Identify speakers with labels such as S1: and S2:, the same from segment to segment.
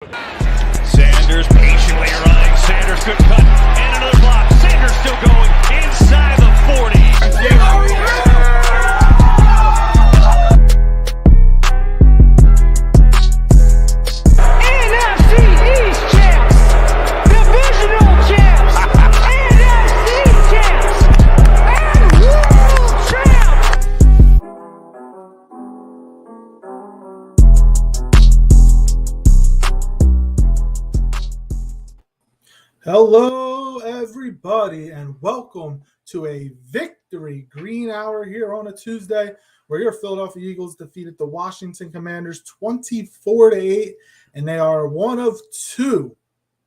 S1: Sanders patiently running. Sanders, good cut. And another block. Sanders still going inside the 40. NFC East champs. Divisional champs. NFC champs. And world champs.
S2: Hello, everybody, and welcome to a Victory Green Hour here on a Tuesday, where your Philadelphia Eagles defeated the Washington Commanders 24-8, and they are one of two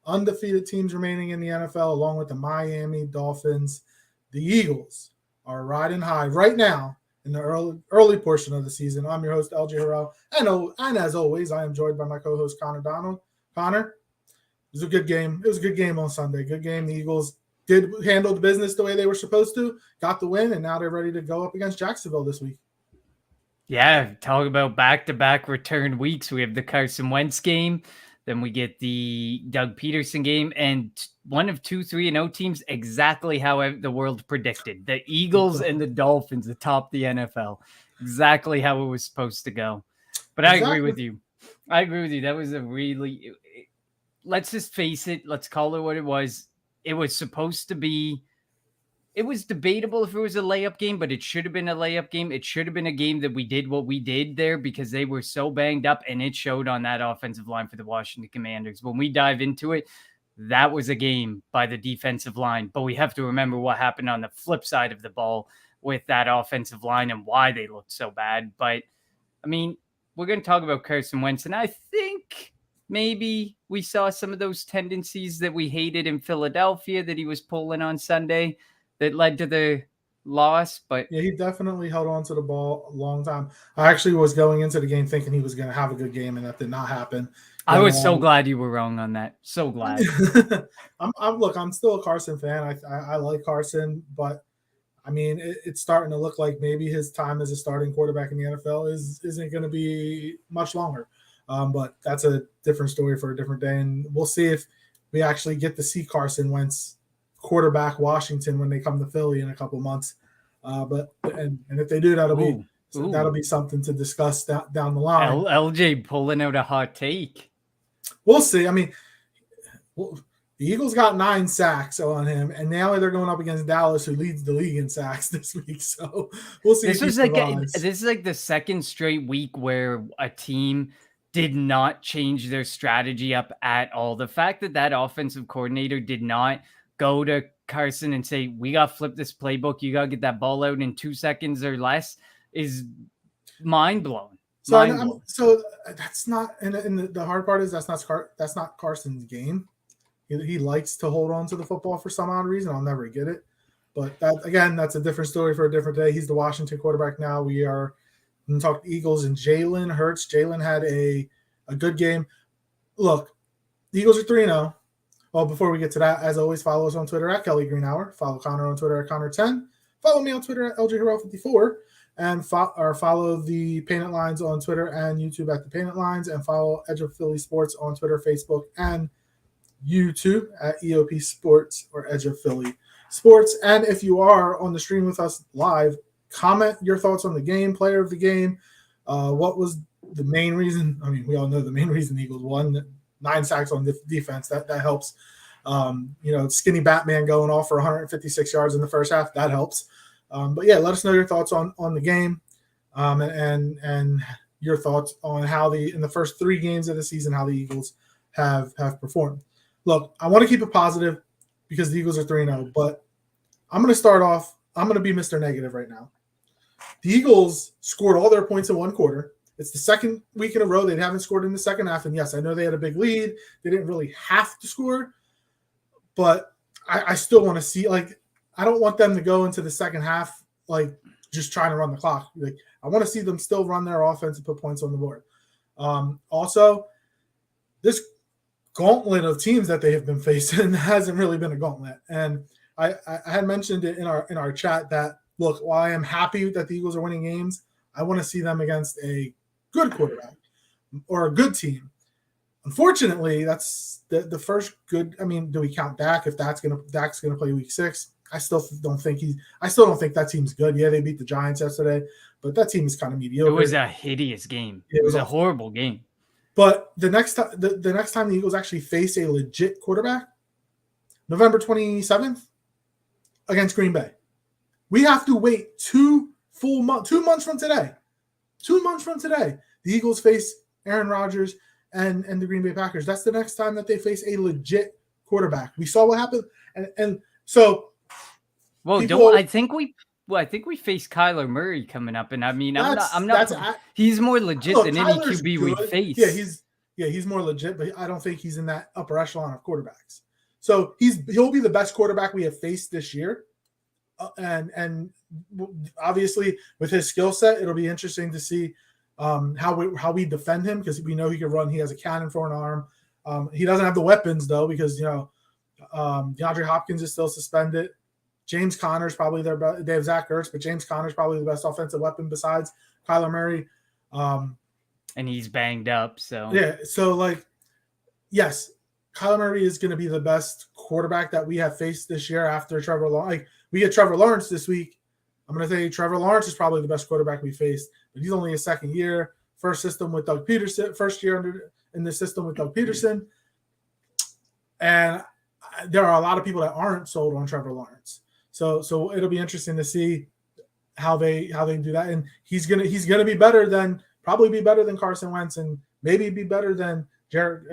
S2: undefeated teams remaining in the NFL, along with the Miami Dolphins. The Eagles are riding high right now in the early portion of the season. I'm your host, LJ Harrell, and as always, I am joined by my co-host, Connor Donald. Connor? It was a good game. It was a good game on Sunday. Good game. The Eagles did handle the business the way they were supposed to, got the win, and now they're ready to go up against Jacksonville this week.
S3: Yeah, talk about back-to-back return weeks. We have the Carson Wentz game, then we get the Doug Peterson game, and one of 2 3-0 teams exactly how the world predicted. The Eagles and the Dolphins atop the NFL. Exactly how it was supposed to go. But I agree with you. That was a really... Let's just face it. Let's call it what it was. It was supposed to be. It was debatable if it was a layup game, but it should have been a layup game. It should have been a game that we did what we did there because they were so banged up, and it showed on that offensive line for the Washington Commanders. When we dive into it, that was a game by the defensive line. But we have to remember what happened on the flip side of the ball with that offensive line and why they looked so bad. But, I mean, we're going to talk about Carson Wentz, and I think maybe we saw some of those tendencies that we hated in Philadelphia that he was pulling on Sunday that led to the loss. But
S2: yeah, he definitely held on to the ball a long time. I actually was going into the game thinking he was going to have a good game, and that did not happen.
S3: I was so glad you were wrong on that. So glad.
S2: I'm still a Carson fan. I like Carson, but I mean, it's starting to look like maybe his time as a starting quarterback in the NFL isn't going to be much longer. But that's a different story for a different day. And we'll see if we actually get to see Carson Wentz quarterback Washington when they come to Philly in a couple months. But if they do, that'll be something to discuss down the line.
S3: LJ pulling out a hot take.
S2: We'll see. I mean, the Eagles got 9 sacks on him, and now they're going up against Dallas, who leads the league in sacks this week. So we'll see.
S3: This is like the second straight week where a team did not change their strategy up at all. The fact that offensive coordinator did not go to Carson and say, we got to flip this playbook, you got to get that ball out in 2 seconds or less, is mind-blowing.
S2: So that's not, and the hard part is that's not Carson's game. He likes to hold on to the football for some odd reason. I'll never get it. But that's a different story for a different day. He's the Washington quarterback now. We are going to talk Eagles and Jalen Hurts. Jalen had a good game. Look, the Eagles are 3-0. Well, before we get to that, as always, follow us on Twitter at Kelly Green Hour. Follow Connor on Twitter at Connor10. Follow me on Twitter at LJHarrell54. And follow the Painted Lines on Twitter and YouTube at the Painted Lines. And follow Edge of Philly Sports on Twitter, Facebook, and YouTube at EOP Sports or Edge of Philly Sports. And if you are on the stream with us live, comment your thoughts on the game, player of the game. What was the main reason? I mean, we all know the main reason the Eagles won. 9 sacks on defense. That helps. Skinny Batman going off for 156 yards in the first half. That helps. But yeah, let us know your thoughts on the game, and your thoughts on how in the first 3 games of the season, how the Eagles have performed. Look, I want to keep it positive because the Eagles are 3-0, but I'm going to start off. I'm going to be Mr. Negative right now. The Eagles scored all their points in one quarter. It's the second week in a row they haven't scored in the second half. And yes, I know they had a big lead. They didn't really have to score, but I still want to see, I don't want them to go into the second half, just trying to run the clock. I want to see them still run their offense and put points on the board. Also, this gauntlet of teams that they have been facing hasn't really been a gauntlet. And I had mentioned it in our chat that, look, while I am happy that the Eagles are winning games, I want to see them against a good quarterback or a good team. Unfortunately, that's the first good. I mean, do we count Dak if Dak's gonna play week 6? I still don't think that team's good. Yeah, they beat the Giants yesterday, but that team is kind of mediocre.
S3: It was a hideous game. It was a horrible game.
S2: But the next time the Eagles actually face a legit quarterback, November 27th against Green Bay. We have to wait 2 months from today. 2 months from today, the Eagles face Aaron Rodgers and the Green Bay Packers. That's the next time that they face a legit quarterback. We saw what happened, and so.
S3: Well, I think we face Kyler Murray coming up, and I mean, I'm not. He's more legit than any QB we face.
S2: Yeah, he's more legit, but I don't think he's in that upper echelon of quarterbacks. So he'll be the best quarterback we have faced this year, and obviously with his skill set, it'll be interesting to see how we defend him, because we know he can run. He has a cannon for an arm. He doesn't have the weapons though, because DeAndre Hopkins is still suspended. James Conner's probably their best. They have Zach Ertz, but James Conner's probably the best offensive weapon besides Kyler Murray.
S3: And he's banged up. So
S2: yeah, so yes, Kyler Murray is going to be the best quarterback that we have faced this year after Trevor Lawrence. We get Trevor Lawrence this week. I'm going to say Trevor Lawrence is probably the best quarterback we faced, but he's only his second year. First year in the system with Doug Peterson, and there are a lot of people that aren't sold on Trevor Lawrence. So it'll be interesting to see how they do that. And he's gonna be better than Carson Wentz, and maybe be better than Jared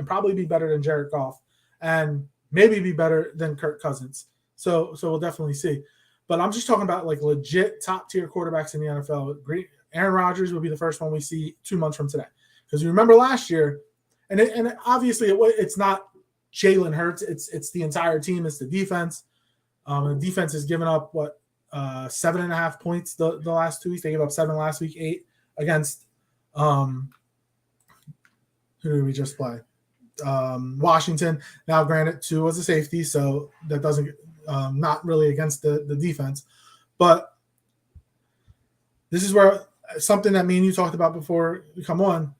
S2: Goff, and maybe be better than Kirk Cousins. So we'll definitely see. But I'm just talking about legit top tier quarterbacks in the NFL. Aaron Rodgers will be the first one we see 2 months from today, because you remember last year, and obviously it's not Jalen Hurts, it's the entire team, it's the defense. The defense has given up 7.5 points the last 2 weeks. They gave up 7 last week, 8 against who did we just play? Washington. Now, granted, 2 was a safety, so that doesn't not really against the defense. But this is where something that me and you talked about before we come on,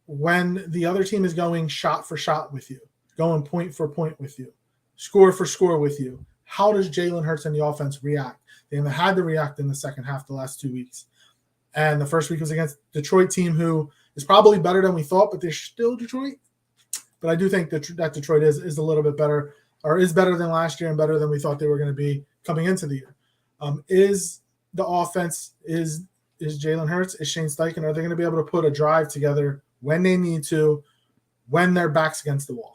S2: when the other team is going shot for shot with you, going point for point with you, score for score with you, how does Jalen Hurts and the offense react? They haven't had to react in the second half the last 2 weeks. And the first week was against Detroit team, who is probably better than we thought, but they're still Detroit. But I do think that Detroit is a little bit better, or is better than last year and better than we thought they were going to be coming into the year. Is the offense, is Jalen Hurts, is Shane Steichen, are they going to be able to put a drive together when they need to, when their back's against the wall?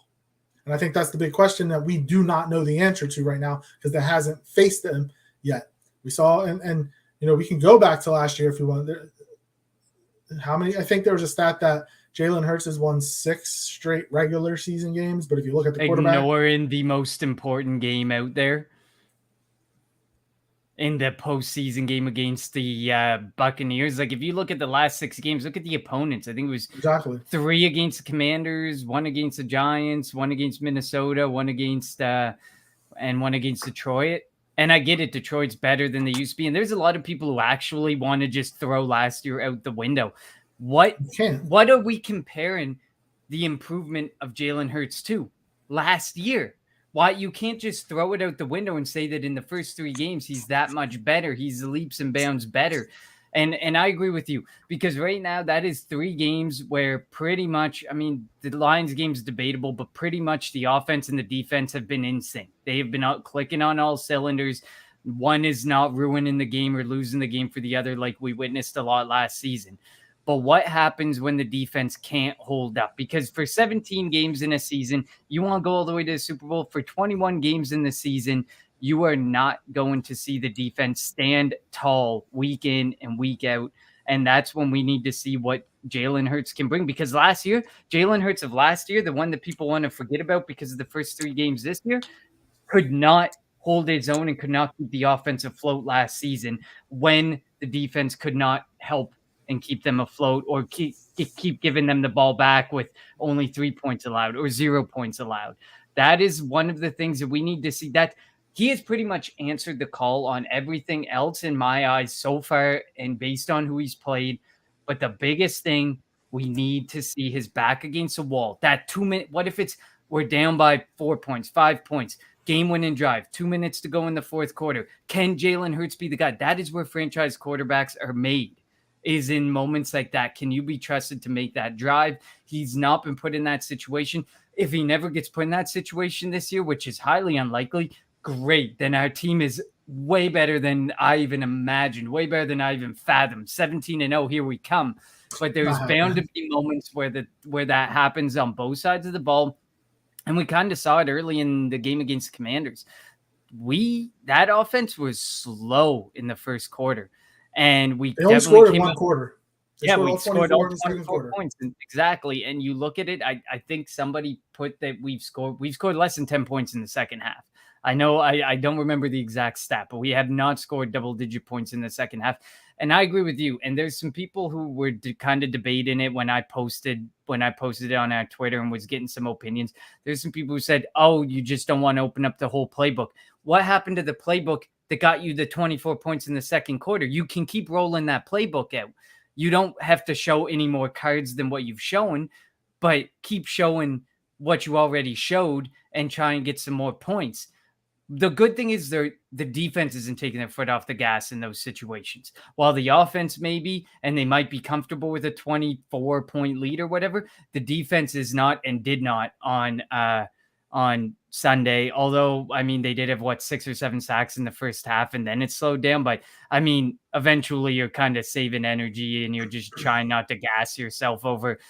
S2: And I think that's the big question that we do not know the answer to right now, because that hasn't faced them yet. We saw, and we can go back to last year if we want. How many? I think there was a stat that Jalen Hurts has won 6 straight regular season games, but if you look at the quarterback,
S3: ignoring the most important game out there in the postseason game against the Buccaneers. If you look at the last 6 games, look at the opponents. I think it was
S2: exactly
S3: 3 against the Commanders, 1 against the Giants, 1 against Minnesota, 1 against and 1 against Detroit. And I get it, Detroit's better than they used to be. And there's a lot of people who actually want to just throw last year out the window. What are we comparing the improvement of Jalen Hurts to last year? Why you can't just throw it out the window and say that in the first 3 games he's that much better. He's leaps and bounds better. And I agree with you, because right now that is 3 games where pretty much, I mean, the Lions game is debatable, but pretty much the offense and the defense have been in sync. They have been out clicking on all cylinders. One is not ruining the game or losing the game for the other, like we witnessed a lot last season. But what happens when the defense can't hold up? Because for 17 games in a season, you want to go all the way to the Super Bowl. For 21 games in the season, you are not going to see the defense stand tall week in and week out. And that's when we need to see what Jalen Hurts can bring. Because last year, Jalen Hurts of last year, the one that people want to forget about because of the first 3 games this year, could not hold his own and could not keep the offense afloat last season when the defense could not help and keep them afloat, or keep giving them the ball back with only 3 points allowed or 0 points allowed. That is one of the things that we need to see. That he has pretty much answered the call on everything else in my eyes so far, and based on who he's played. But the biggest thing We need to see his back against the wall. That 2 minute, what if we're down by 4 points, 5 points, game-winning drive, 2 minutes to go in the fourth quarter. Can Jalen Hurts be the guy? That is where franchise quarterbacks are made, is in moments like that. Can you be trusted to make that drive? He's not been put in that situation. If he never gets put in that situation this year, which is highly unlikely, great. Then our team is way better than I even imagined, way better than I even fathomed. 17-0, here we come. But there's bound to be moments where that happens on both sides of the ball. And we kind of saw it early in the game against the Commanders. That offense was slow in the first quarter. And we
S2: only scored in one quarter.
S3: Yeah, we scored all 24 points. Exactly. And you look at it, I think somebody put that we've scored less than 10 points in the second half. I know I don't remember the exact stat, but we have not scored double-digit points in the second half. And I agree with you. And there's some people who were kind of debating it when I posted it on our Twitter and was getting some opinions. There's some people who said, oh, you just don't want to open up the whole playbook. What happened to the playbook that got you the 24 points in the second quarter? You can keep rolling that playbook out. You don't have to show any more cards than what you've shown, but keep showing what you already showed and try and get some more points. The good thing is the defense isn't taking their foot off the gas in those situations. While the offense maybe, and they might be comfortable with a 24-point lead or whatever, the defense is not and did not on Sunday. Although, I mean, they did have 6 or 7 sacks in the first half and then it slowed down. But I mean, eventually you're kind of saving energy and you're just trying not to gas yourself over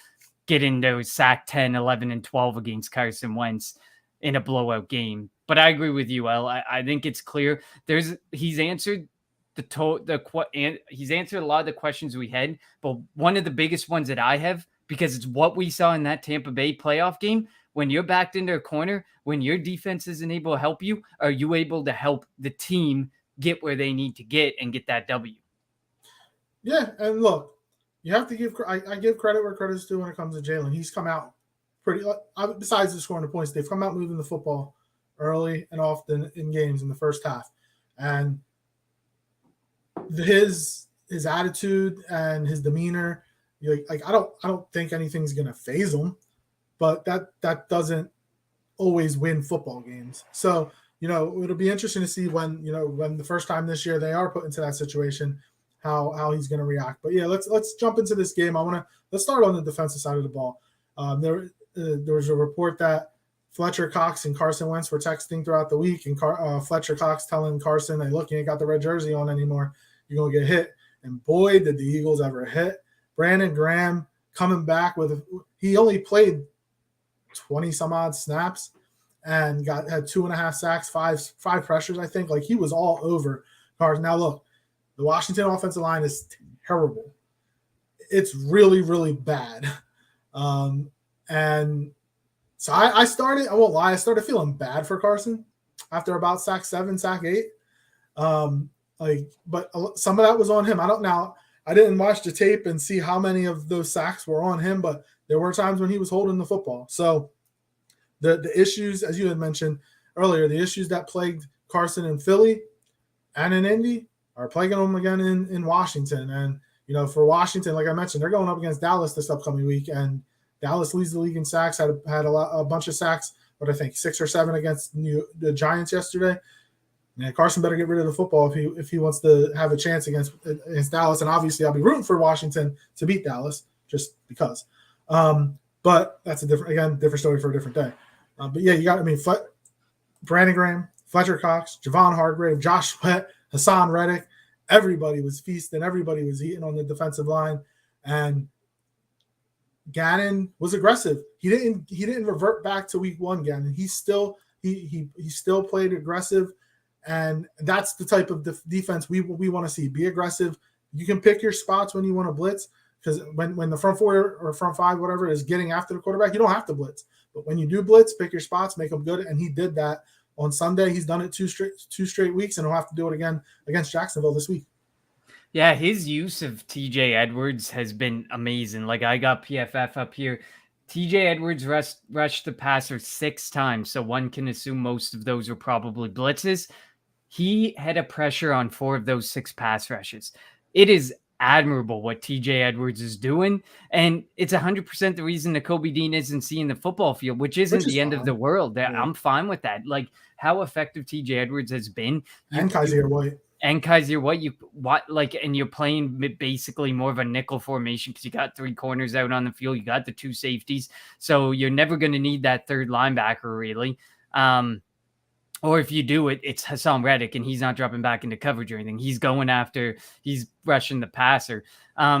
S3: getting those sack 10, 11, and 12 against Carson Wentz in a blowout game. But I agree with you, El. I think it's clear. He's answered he's answered a lot of the questions we had. But one of the biggest ones that I have, because it's what we saw in that Tampa Bay playoff game, when you're backed into a corner, when your defense isn't able to help you, are you able to help the team get where they need to get and get that W?
S2: Yeah, and look, you have to give – I give credit where credit's due when it comes to Jalen. He's come out pretty – besides the scoring the points, they've come out moving the football early and often in games in the first half. And his attitude and his demeanor, I don't think anything's going to phase him, but that doesn't always win football games. So, it'll be interesting to see when the first time this year they are put into that situation, how he's going to react. But yeah, let's jump into this game. Let's start on the defensive side of the ball. There was a report that Fletcher Cox and Carson Wentz were texting throughout the week, and Fletcher Cox telling Carson, "Hey, look, you ain't got the red jersey on anymore. You're gonna get hit." And boy, did the Eagles ever hit. Brandon Graham coming back he only played 20 some odd snaps and had 2.5 sacks, five pressures, I think. Like, he was all over Carson. Now look, the Washington offensive line is terrible. It's really, really bad. And so I won't lie, I started feeling bad for Carson after about sack 7, sack 8. But some of that was on him. I didn't watch the tape and see how many of those sacks were on him, but there were times when he was holding the football. So the issues, as you had mentioned earlier, the issues that plagued Carson in Philly and in Indy are plaguing him again in Washington. And, for Washington, like I mentioned, they're going up against Dallas this upcoming week, and Dallas leads the league in sacks, had a bunch of sacks, but I think 6 or 7 against the Giants yesterday. Man, Carson better get rid of the football if he wants to have a chance against Dallas. And obviously I'll be rooting for Washington to beat Dallas just because. But that's a different story for a different day. But yeah, Brandon Graham, Fletcher Cox, Javon Hargrave, Josh Sweat, Hassan Reddick, everybody was feasting, everybody was eating on the defensive line. And Gannon was aggressive. He didn't revert back to week 1, Gannon. He still played aggressive, and that's the type of defense we want to see. Be aggressive. You can pick your spots when you want to blitz, because when the front 4 or front 5, whatever, is getting after the quarterback, you don't have to blitz. But when you do blitz, pick your spots, make them good, and he did that on Sunday. He's done it two straight weeks, and he'll have to do it again against Jacksonville this week.
S3: Yeah, his use of TJ Edwards has been amazing. Like, I got PFF up here. TJ Edwards rushed the passer 6 times, so one can assume most of those were probably blitzes. He had a pressure on 4 of those 6 pass rushes. It is admirable what TJ Edwards is doing. And it's 100% the reason that Kobe Dean isn't seeing the football field, which isn't the end of the world.
S2: Yeah.
S3: I'm fine with that. Like how effective TJ Edwards has been.
S2: And Kaiser White.
S3: And Kaiser White, and you're playing basically more of a nickel formation because you got 3 corners out on the field. You got the 2 safeties. So you're never going to need that third linebacker really. Or if you do it, it's Hassan Reddick, and he's not dropping back into coverage or anything. He's rushing the passer.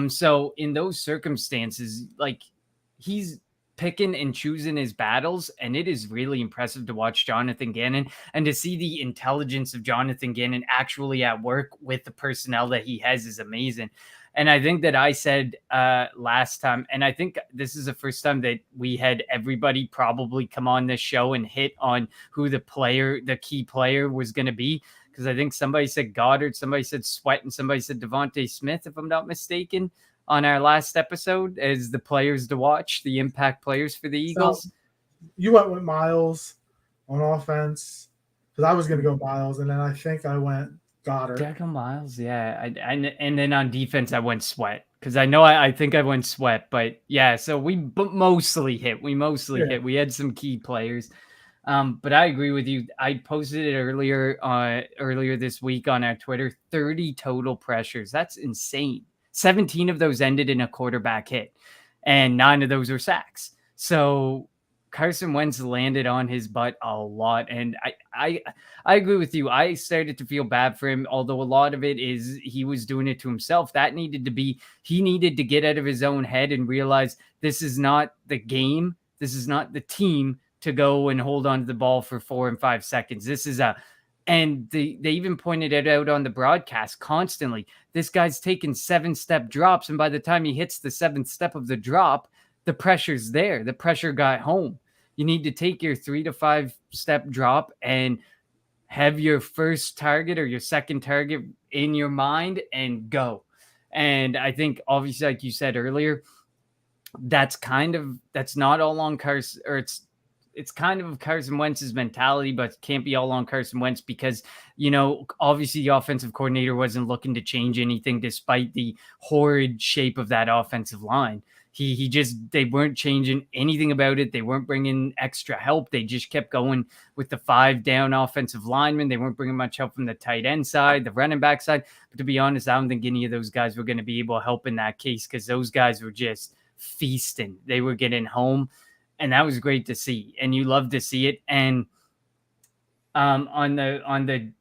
S3: So in those circumstances, like he's picking and choosing his battles, and it is really impressive to watch Jonathan Gannon and to see the intelligence of Jonathan Gannon actually at work with the personnel that he has is amazing. And I think that I said last time, and I think this is the first time that we had everybody probably come on this show and hit on who the key player was going to be. Because I think somebody said Goddard, somebody said Sweat, and somebody said Devonte Smith, if I'm not mistaken, on our last episode as the players to watch, the impact players for the Eagles.
S2: So you went with Miles on offense because I was going to go Miles, and then I think I went Goddard.
S3: Did I go Miles? Yeah. And then on defense, I went Sweat because I think I went Sweat. But yeah, so we mostly hit. Hit. We had some key players. But I agree with you. I posted it earlier this week on our Twitter, 30 total pressures. That's insane. 17 of those ended in a quarterback hit, and 9 of those were sacks. So Carson Wentz landed on his butt a lot, and I agree with you. I started to feel bad for him, although a lot of it is he was doing it to himself. He needed to get out of his own head and realize this is not the game. This is not the team to go and hold on to the ball for 4 and 5 seconds. And they even pointed it out on the broadcast constantly. This guy's taking 7-step drops, and by the time he hits the 7th step of the drop, the pressure's there. The pressure got home. You need to take your 3 to 5 step drop and have your first target or your second target in your mind and go. And I think obviously, like you said earlier, that's not all on Carson, or it's kind of Carson Wentz's mentality, but can't be all on Carson Wentz because, obviously the offensive coordinator wasn't looking to change anything despite the horrid shape of that offensive line. They weren't changing anything about it. They weren't bringing extra help. They just kept going with the 5 down offensive linemen. They weren't bringing much help from the tight end side, the running back side. But to be honest, I don't think any of those guys were going to be able to help in that case because those guys were just feasting. They were getting home. And that was great to see, and you love to see it. And on the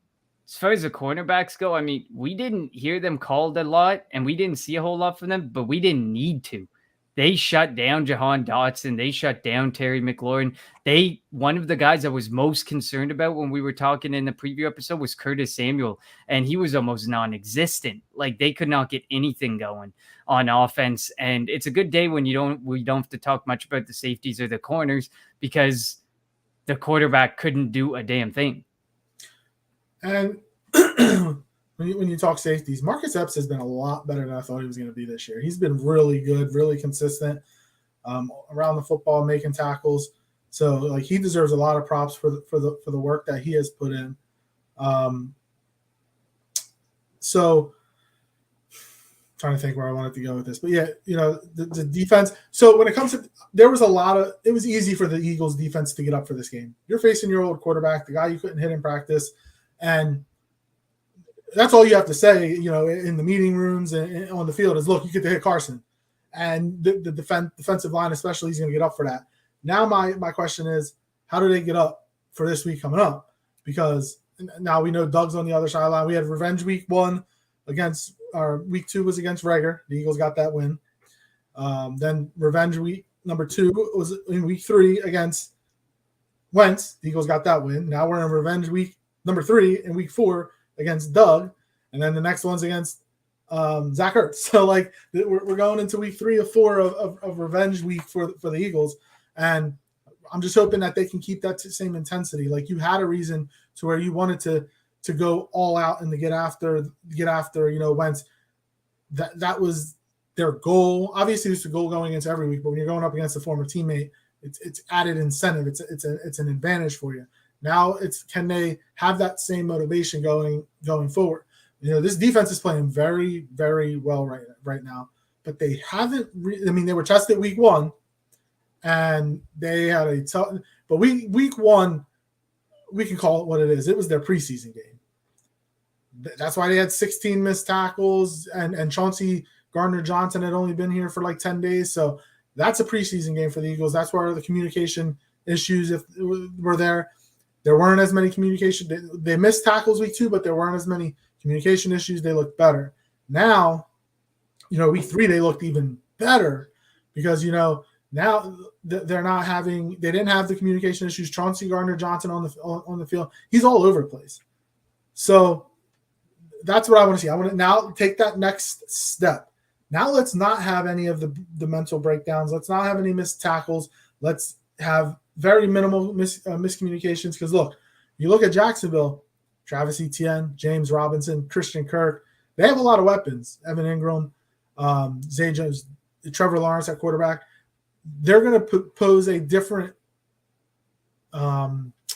S3: as far as the cornerbacks go, I mean, we didn't hear them called a lot, and we didn't see a whole lot from them, but we didn't need to. They shut down Jahan Dotson. They shut down Terry McLaurin. One of the guys I was most concerned about when we were talking in the preview episode was Curtis Samuel, and he was almost non-existent. Like they could not get anything going on offense. And it's a good day when we don't have to talk much about the safeties or the corners because the quarterback couldn't do a damn thing.
S2: And when you talk safeties, Marcus Epps has been a lot better than I thought he was going to be this year. He's been really good, really consistent around the football, making tackles. So like he deserves a lot of props for the work that he has put in. So trying to think where I wanted to go with this, but yeah, the defense. So when it comes to, it was easy for the Eagles defense to get up for this game. You're facing your old quarterback, the guy you couldn't hit in practice, and that's all you have to say, in the meeting rooms and on the field is, look, you get to hit Carson. And the defensive line especially is going to get up for that. Now my question is, how do they get up for this week coming up? Because now we know Doug's on the other sideline. We had revenge week 1 week 2 was against Rager. The Eagles got that win. Then revenge week number 2 was in week 3 against Wentz. The Eagles got that win. Now we're in revenge week number 3 in week 4 against Doug, and then the next one's against Zach Ertz. So like we're going into week 3 of 4 of revenge week for the Eagles, and I'm just hoping that they can keep that same intensity. Like you had a reason to where you wanted to go all out and to get after Wentz. That was their goal. Obviously, it's a goal going into every week, but when you're going up against a former teammate, it's added incentive. It's an advantage for you. Now can they have that same motivation going forward? This defense is playing very, very well right now, but they haven't. They were tested week 1, and they had a tough. But week 1, we can call it what it is. It was their preseason game. That's why they had 16 missed tackles, and Chauncey Gardner-Johnson had only been here for like 10 days. So that's a preseason game for the Eagles. That's where the communication issues were there. There weren't as many communication. They missed tackles week 2, but there weren't as many communication issues. They looked better. Now, week 3, they looked even better because, now they're not having – they didn't have the communication issues. Chauncey Gardner-Johnson on the field. He's all over the place. So that's what I want to see. I want to now take that next step. Now let's not have any of the mental breakdowns. Let's not have any missed tackles. Let's have very minimal miscommunications. Because, look, you look at Jacksonville, Travis Etienne, James Robinson, Christian Kirk. They have a lot of weapons. Evan Ingram, Zay Jones, Trevor Lawrence at quarterback. They're going to pose a different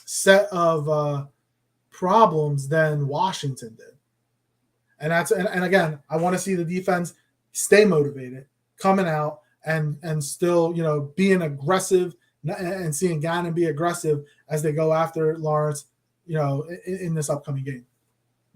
S2: set of problems than Washington did. And again, I want to see the defense stay motivated, coming out and still, being aggressive and seeing Gannon be aggressive as they go after Lawrence, in this upcoming game.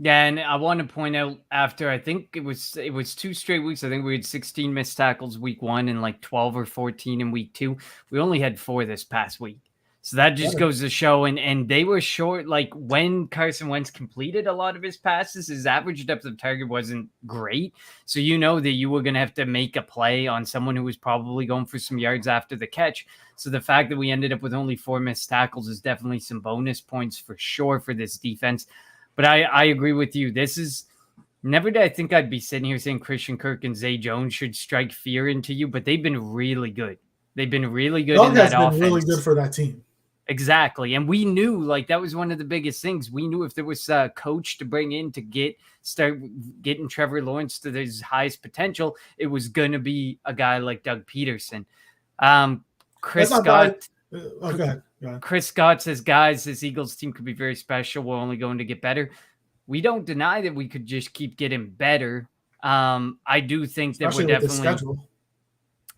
S3: Yeah, and I want to point out after I think it was 2 straight weeks. I think we had 16 missed tackles week 1 and like 12 or 14 in week 2. We only had 4 this past week. So that just goes to show, and they were short. Like when Carson Wentz completed a lot of his passes, his average depth of target wasn't great. So that you were going to have to make a play on someone who was probably going for some yards after the catch. So the fact that we ended up with only 4 missed tackles is definitely some bonus points for sure for this defense. But I agree with you. This is never did I think I'd be sitting here saying Christian Kirk and Zay Jones should strike fear into you, but they've been really good. They've been really good in that offense.
S2: Doug has been really good for that team.
S3: Exactly. And we knew that was one of the biggest things. We knew if there was a coach to bring in to start getting Trevor Lawrence to his highest potential, it was going to be a guy like Doug Peterson. Chris Scott.
S2: Go ahead.
S3: Chris Scott says, guys, this Eagles team could be very special. We're only going to get better. We don't deny that we could just keep getting better. I do think that we're definitely.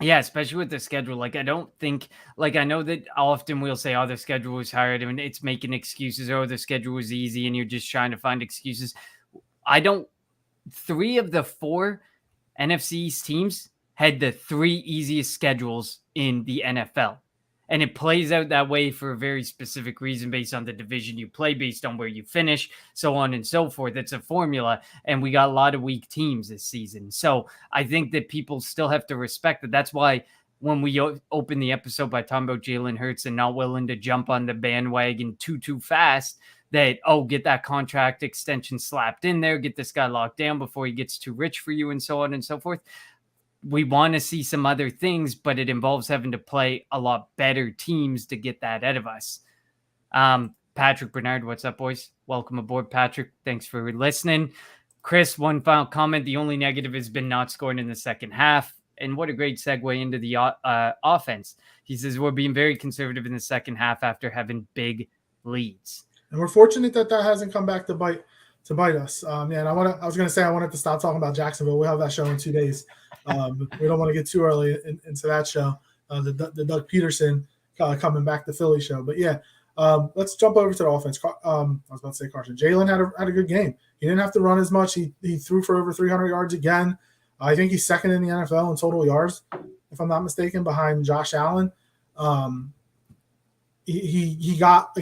S3: Yeah, especially with the schedule. I don't think, I know that often we'll say, the schedule was hard and it's making excuses, or the schedule was easy and you're just trying to find excuses. 3 of the 4 NFC East teams had the 3 easiest schedules in the NFL. And it plays out that way for a very specific reason based on the division you play, based on where you finish, so on and so forth. It's a formula, and we got a lot of weak teams this season. So I think that people still have to respect that. That's why when we open the episode by talking about Jalen Hurts and not willing to jump on the bandwagon too fast, that, get that contract extension slapped in there, get this guy locked down before he gets too rich for you, and so on and so forth. We want to see some other things, but it involves having to play a lot better teams to get that out of us. Patrick Bernard, what's up, boys? Welcome aboard, Patrick. Thanks for listening. Chris, one final comment. The only negative has been not scoring in the second half. And what a great segue into the offense. He says, we're being very conservative in the second half after having big leads.
S2: And we're fortunate that hasn't come back to bite us. And I wanted to stop talking about Jacksonville. We'll have that show in 2 days. We don't want to get too early into that show, the Doug Peterson coming back to Philly show. But yeah, let's jump over to the offense. I was about to say Carson. Jalen had a good game. He didn't have to run as much. He threw for over 300 yards again. I think he's second in the NFL in total yards, if I'm not mistaken, behind Josh Allen. He got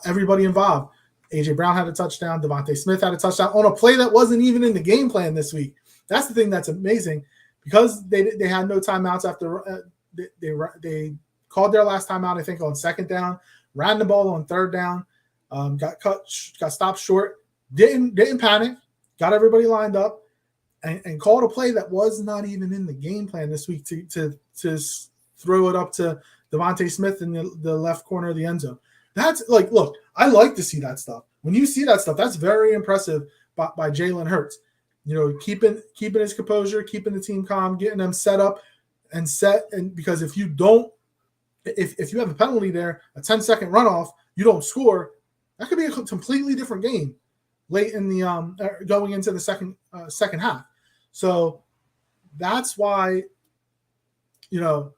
S2: everybody involved. A.J. Brown had a touchdown. Devonta Smith had a touchdown on a play that wasn't even in the game plan this week. That's the thing that's amazing, because they had no timeouts after they called their last timeout, I think, on second down, ran the ball on third down, got stopped short, didn't panic, got everybody lined up, and called a play that was not even in the game plan this week to throw it up to Devonta Smith in the left corner of the end zone. That's look, I like to see that stuff. When you see that stuff, that's very impressive by Jalen Hurts. Keeping his composure, keeping the team calm, getting them set up and set. And because if you have a penalty there, a 10-second runoff, you don't score, that could be a completely different game. late in the going into the second half. So that's why, as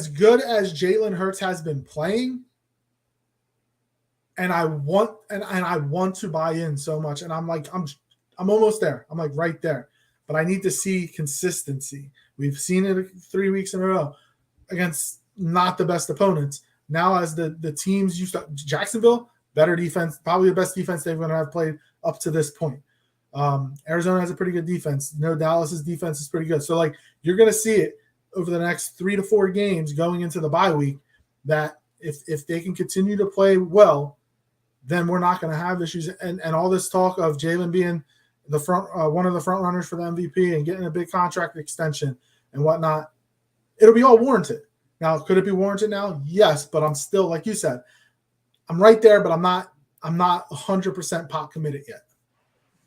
S2: good as Jalen Hurts has been playing, and I want to buy in so much, and I'm almost there. I'm like right there, but I need to see consistency. We've seen it 3 weeks in a row against not the best opponents. Now, as the teams used to, Jacksonville, better defense, probably the best defense they're going to have played up to this point. Arizona has a pretty good defense. Dallas's defense is pretty good. So, like, you're going to see it over the next 3 to 4 games going into the bye week that if they can continue to play well, then we're not going to have issues. And all this talk of Jalen being the one of the front runners for the MVP and getting a big contract extension and whatnot, it'll be all warranted. Now, could it be warranted now? Yes, but I'm still, like you said, I'm right there, but I'm not 100% pop committed yet.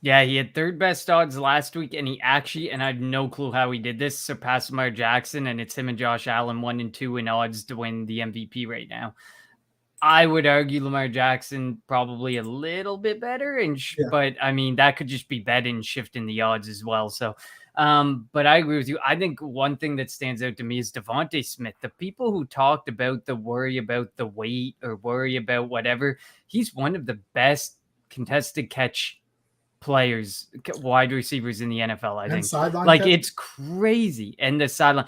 S3: Yeah, he had third best odds last week, and I have no clue how he did this, surpassed Lamar Jackson, and it's him and Josh Allen 1 and 2 in odds to win the MVP right now. I would argue Lamar Jackson probably a little bit better, but I mean, that could just be betting, shifting the odds as well. So, but I agree with you. I think one thing that stands out to me is Devonte Smith. The people who talked about the worry about the weight or worry about whatever, he's one of the best contested catch players, wide receivers in the NFL. I think it's crazy. And the sideline.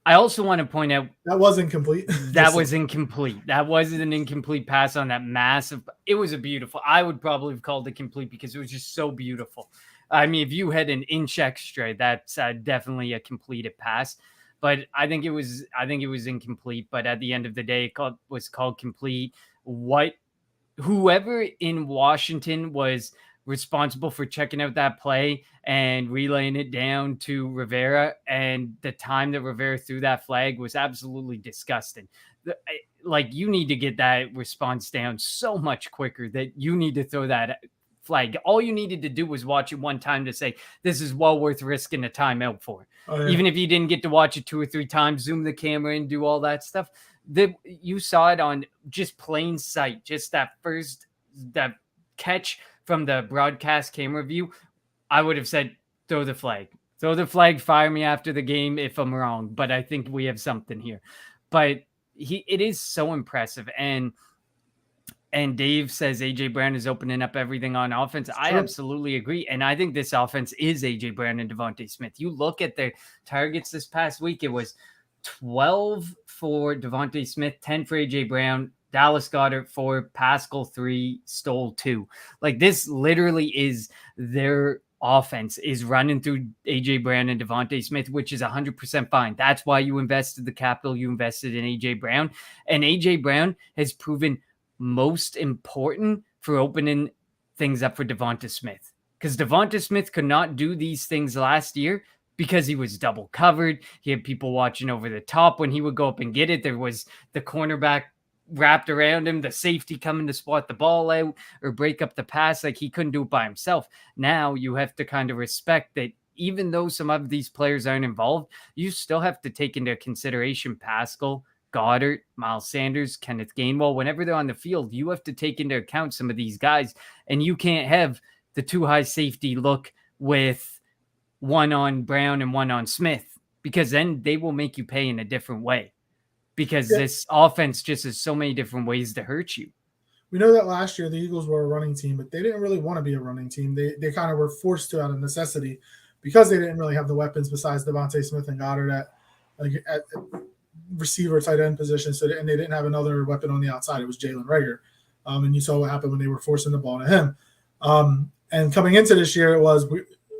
S3: I also want to point out
S2: that was incomplete.
S3: That was incomplete. That wasn't an incomplete pass on that massive. It was a beautiful. I would probably have called it complete because it was just so beautiful. I mean, if you had an inch extra, that's definitely a completed pass. But I think it was incomplete. But at the end of the day, it was called complete. Whoever in Washington was responsible for checking out that play and relaying it down to Rivera, and the time that Rivera threw that flag was absolutely disgusting. Like, you need to get that response down so much quicker that you need to throw that flag. All you needed to do was watch it one time to say, this is well worth risking a timeout for. Oh, yeah. Even if you didn't get to watch it 2 or 3 times, zoom the camera and do all that stuff. You saw it on just plain sight, just that catch from the broadcast camera view. I would have said, throw the flag, fire me after the game if I'm wrong, but I think we have something here. But it is so impressive. And Dave says AJ Brown is opening up everything on offense. I absolutely agree. And I think this offense is AJ Brown and Devonte Smith. You look at their targets this past week, it was 12 for Devonte Smith, 10 for AJ Brown, Dallas Goedert 4, Pascal 3, Stoll 2. Like, this literally is their offense is running through AJ Brown and Devonte Smith, which is 100% fine. That's why you invested the capital you invested in AJ Brown. And AJ Brown has proven most important for opening things up for Devonta Smith. Because Devonta Smith could not do these things last year because he was double covered. He had people watching over the top when he would go up and get it. There was the cornerback wrapped around him, the safety coming to spot the ball out or break up the pass. Like, he couldn't do it by himself. Now you have to kind of respect that even though some of these players aren't involved, you still have to take into consideration Pascal, Goddard, Miles Sanders, Kenneth Gainwell. Whenever they're on the field, you have to take into account some of these guys, and you can't have the 2 high safety look with one on Brown and one on Smith, because then they will make you pay in a different way. Because this offense just has so many different ways to hurt you.
S2: We know that last year the Eagles were a running team, but they didn't really want to be a running team. They kind of were forced to out of necessity because they didn't really have the weapons besides Devonte Smith and Goddard at receiver, tight end position. And they didn't have another weapon on the outside. It was Jalen Reagor. And you saw what happened when they were forcing the ball to him. And coming into this year, it was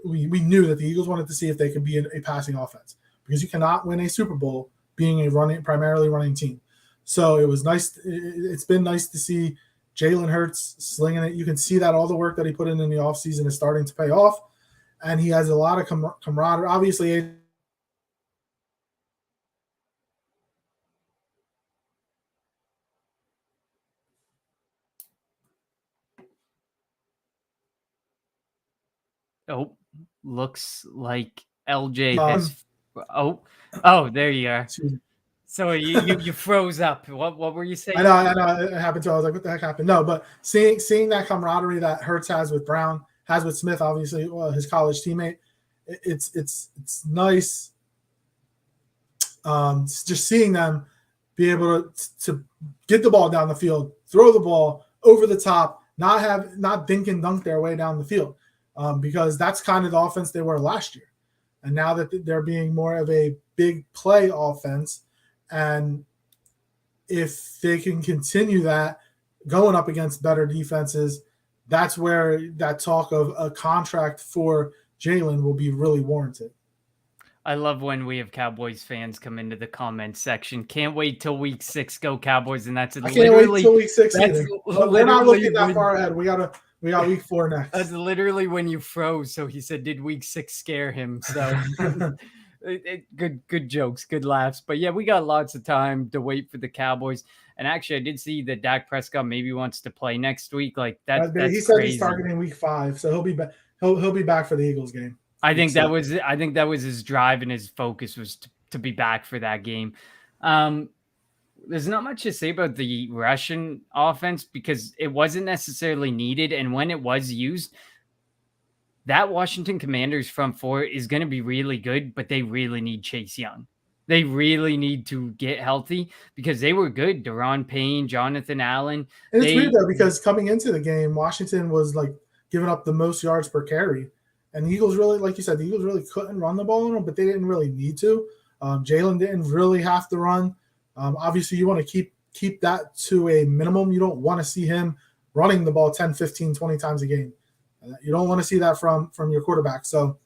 S2: we knew that the Eagles wanted to see if they could be a passing offense, because you cannot win a Super Bowl being primarily running team. So it was nice. It's been nice to see Jalen Hurts slinging it. You can see that all the work that he put in the offseason is starting to pay off. And he has a lot of camaraderie. Obviously,
S3: looks like LJ has. There you are. So you froze up. What were you saying?
S2: I know. It happened to. I was like, what the heck happened? No, but seeing that camaraderie that Hurts has with Brown, has with Smith, obviously his college teammate, it's nice. Just seeing them be able to get the ball down the field, throw the ball over the top, not dink and dunk their way down the field, because that's kind of the offense they were last year, and now that they're being more of a big play offense. And if they can continue that going up against better defenses, that's where that talk of a contract for Jalen will be really warranted.
S3: I love when we have Cowboys fans come into the comment section. Can't wait till week 6, go Cowboys, and that's literally.
S2: I can't wait till week 6 either. We're not looking that
S3: when,
S2: far ahead. We got week 4 next.
S3: That's literally when you froze. So he said, "Did week 6 scare him?" So. Good jokes, good laughs. But yeah, we got lots of time to wait for the Cowboys. And actually, I did see that Dak Prescott maybe wants to play next week. Like that's
S2: he said
S3: crazy.
S2: He's targeting week 5, so he'll be back. He'll be back for the Eagles game.
S3: I think that was his drive and his focus was to be back for that game. There's not much to say about the Russian offense because it wasn't necessarily needed, and when it was used, that Washington Commanders front four is going to be really good, but they really need Chase Young. They really need to get healthy because they were good. Daron Payne, Jonathan Allen.
S2: And it's weird though, because coming into the game, Washington was like giving up the most yards per carry. And the Eagles really, like you said, the Eagles really couldn't run the ball on them, but they didn't really need to. Jalen didn't really have to run. Obviously, you want to keep that to a minimum. You don't want to see him running the ball 10, 15, 20 times a game. You don't want to see that from your quarterback. So,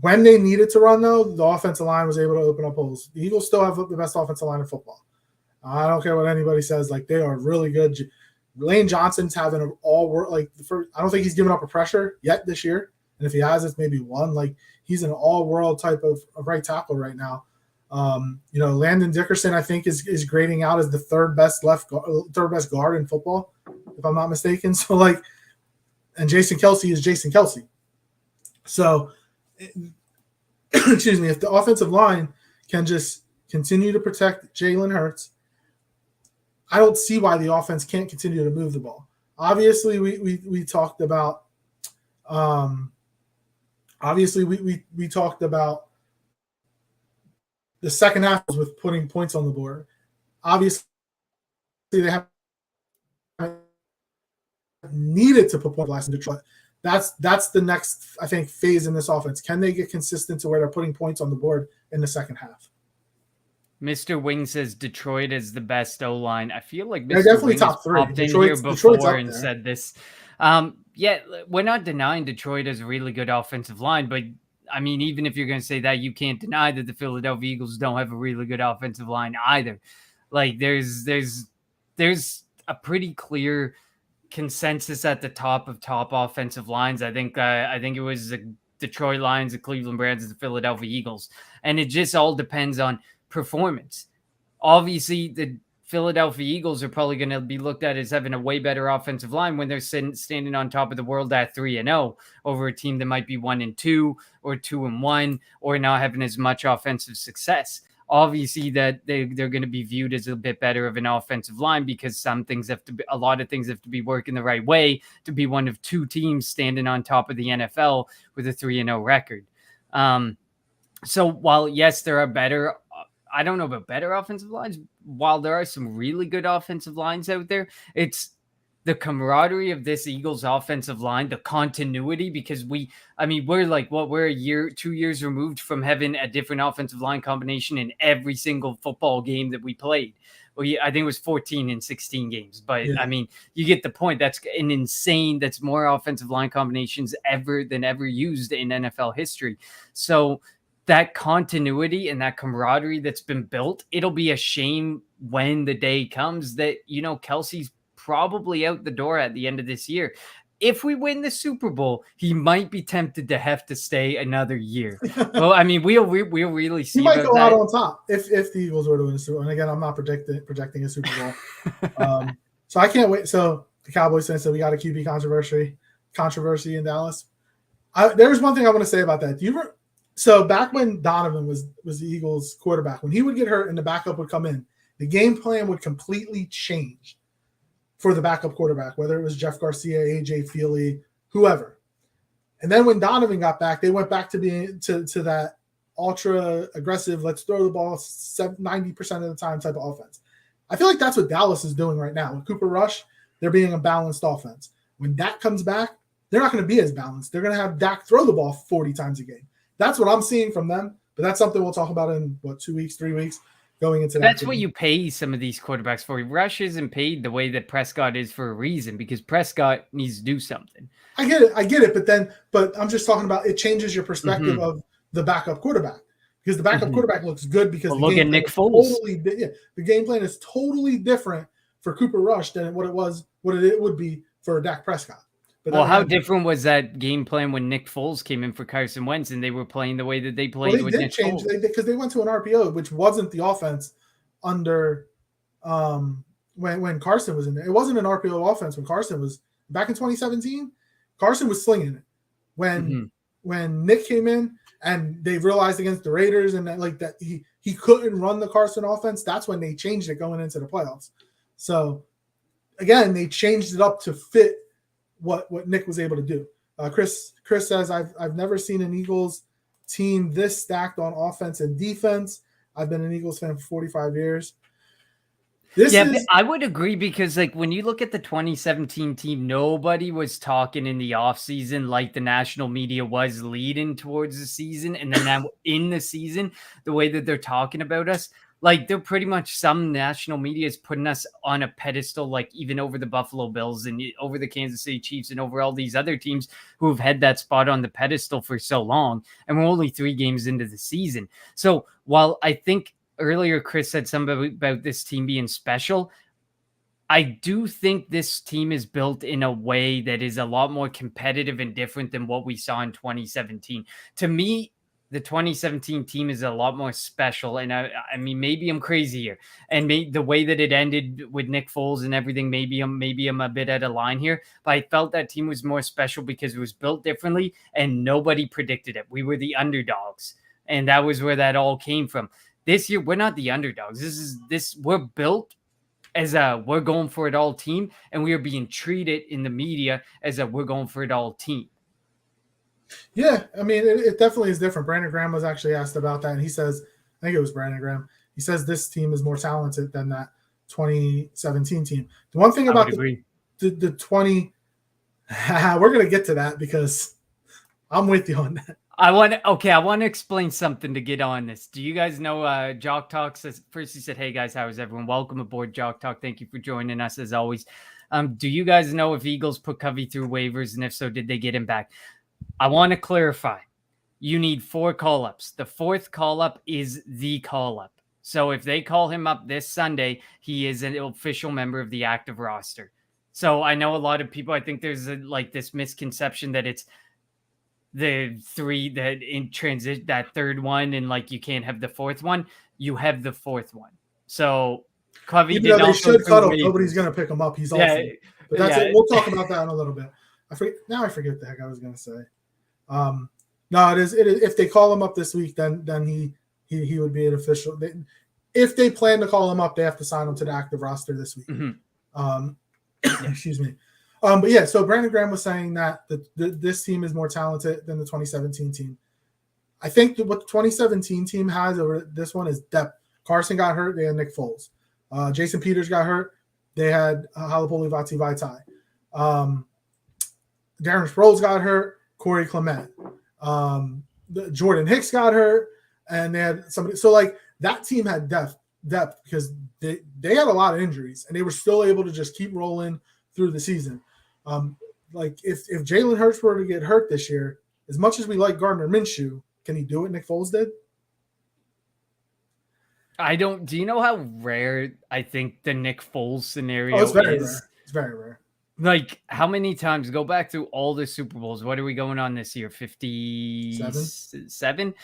S2: when they needed to run, though, the offensive line was able to open up holes. The Eagles still have the best offensive line in football. I don't care what anybody says. Like, they are really good. Lane Johnson's having an all-world, I don't think he's given up a pressure yet this year. And if he has, it's maybe one. Like, he's an all-world type of right tackle right now. Landon Dickerson, I think, is grading out as the third best guard in football, if I'm not mistaken. So, and Jason Kelce is Jason Kelce. So, excuse me, if the offensive line can just continue to protect Jalen Hurts, I don't see why the offense can't continue to move the ball. Obviously, we talked about we talked about the second half with putting points on the board. Obviously, they have needed to put points last in Detroit. That's the next, I think, phase in this offense. Can they get consistent to where they're putting points on the board in the second half?
S3: Mr. Wing says Detroit is the best O-line. I feel like
S2: they're definitely Wing top 3.
S3: Popped in here before and said this. Yeah, we're not denying Detroit has a really good offensive line, but I mean, even if you're going to say that, you can't deny that the Philadelphia Eagles don't have a really good offensive line either. Like, there's a pretty clear consensus at the top of top offensive lines. I think it was the Detroit Lions, the Cleveland Browns, and the Philadelphia Eagles, and it just all depends on performance. Obviously, the Philadelphia Eagles are probably going to be looked at as having a way better offensive line when they're standing on top of the world at 3-0 over a team that might be 1-2 or 2-1 or not having as much offensive success. Obviously, that they're going to be viewed as a bit better of an offensive line because a lot of things have to be working the right way to be one of 2 teams standing on top of the NFL with a 3-0 record. So while, yes, there are better, I don't know about better offensive lines, while there are some really good offensive lines out there, it's the camaraderie of this Eagles offensive line, the continuity, because we're a year, 2 years removed from having a different offensive line combination in every single football game that we played. I think it was 14 in 16 games, but yeah. I mean, you get the point. That's that's more offensive line combinations than ever used in NFL history. So that continuity and that camaraderie that's been built, it'll be a shame when the day comes that, Kelce's probably out the door at the end of this year. If we win the Super Bowl, he might be tempted to have to stay another year. Well, I mean, we'll really see.
S2: He might go out on top if the Eagles were to win the Super Bowl. And again, I'm not projecting a Super Bowl. So I can't wait. So the Cowboys said we got a QB controversy in Dallas. There's one thing I want to say about that. So back when Donovan was the Eagles quarterback, when he would get hurt and the backup would come in, the game plan would completely change for the backup quarterback, whether it was Jeff Garcia, AJ Feely, whoever. And then when Donovan got back, they went back to being to that ultra aggressive, let's throw the ball 90% of the time type of offense. I feel like that's what Dallas is doing right now. With Cooper Rush, they're being a balanced offense. When Dak comes back, they're not going to be as balanced. They're going to have Dak throw the ball 40 times a game. That's what I'm seeing from them. But that's something we'll talk about in, 2 weeks, 3 weeks, going into that.
S3: That's what you pay some of these quarterbacks for. Rush isn't paid the way that Prescott is for a reason, because Prescott needs to do something.
S2: I get it. But I'm just talking about it changes your perspective of the backup quarterback, because the backup quarterback looks good because
S3: look at Nick Foles.
S2: The game plan is totally different for Cooper Rush than what it would be for Dak Prescott. But
S3: how different was that game plan when Nick Foles came in for Carson Wentz and they were playing the way that they played?
S2: Well, they did change because they went to an RPO, which wasn't the offense under when Carson was in there. It wasn't an RPO offense when Carson was back in 2017. Carson was slinging it when Nick came in, and they realized against the Raiders and that he couldn't run the Carson offense. That's when they changed it going into the playoffs. So again, they changed it up to fit what Nick was able to do. Chris says, I've never seen an Eagles team this stacked on offense and defense. I've been an Eagles fan for 45 years.
S3: I would agree, because when you look at the 2017 team, nobody was talking in the offseason like the national media was leading towards the season. And then now in the season, the way that they're talking about us, they're pretty much, some national media is putting us on a pedestal, even over the Buffalo Bills and over the Kansas City Chiefs and over all these other teams who have had that spot on the pedestal for so long. And we're only 3 games into the season. So while I think earlier Chris said something about this team being special, I do think this team is built in a way that is a lot more competitive and different than what we saw in 2017. To me, the 2017 team is a lot more special. And I mean, maybe I'm crazy here. And the way that it ended with Nick Foles and everything, maybe I'm a bit out of line here. But I felt that team was more special because it was built differently and nobody predicted it. We were the underdogs. And that was where that all came from. This year, we're not the underdogs. We're built as a we're going for it all team. And we are being treated in the media as a we're going for it all team.
S2: Yeah, I mean, it definitely is different. Brandon Graham was actually asked about that, and he says, I think it was Brandon Graham, he says this team is more talented than that 2017 team. The one thing about the 20, we're going to get to that because I'm with you on that.
S3: I want to explain something to get on this. Do you guys know Jock Talk says, first he said, hey guys, how is everyone? Welcome aboard Jock Talk. Thank you for joining us as always. Do you guys know if Eagles put Covey through waivers, and if so, did they get him back? I want to clarify. You need 4 call-ups. The 4th call-up is the call-up. So if they call him up this Sunday, he is an official member of the active roster. So I know a lot of people, I think there's this misconception that it's the 3 that in transit, that 3rd one, and you can't have the 4th one. You have the 4th one. So Covey did
S2: they should cut him. Nobody's going to pick him up. He's awesome. But that's it. We'll talk about that in a little bit. I forget what the heck I was going to say. No, it is. If they call him up this week, then he would be an official. If they plan to call him up, they have to sign him to the active roster this week. Excuse me. But yeah, so Brandon Graham was saying that this team is more talented than the 2017 team. I think what the 2017 team has over this one is depth. Carson got hurt. They had Nick Foles. Jason Peters got hurt. They had Halapoli Vaitai. Darren Sproles got hurt. Corey Clement. Jordan Hicks got hurt. And they had somebody. So, that team had depth because they had a lot of injuries, and they were still able to just keep rolling through the season. If Jalen Hurts were to get hurt this year, as much as we like Gardner Minshew, can he do what Nick Foles did?
S3: Do you know how rare I think the Nick Foles scenario
S2: it's very
S3: is?
S2: Rare. It's very rare.
S3: How many times, go back through all the Super Bowls. What are we going on this year? 57?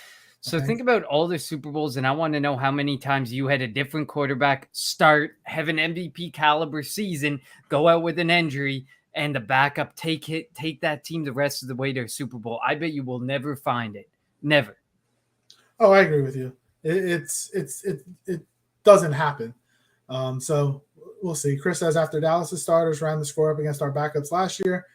S3: So think about all the Super Bowls, and I want to know how many times you had a different quarterback start, have an MVP caliber season, go out with an injury, and the backup take that team the rest of the way to a Super Bowl. I bet you will never find it. Never.
S2: Oh, I agree with you. It doesn't happen. So we'll see. Chris says after Dallas' starters ran the score up against our backups last year,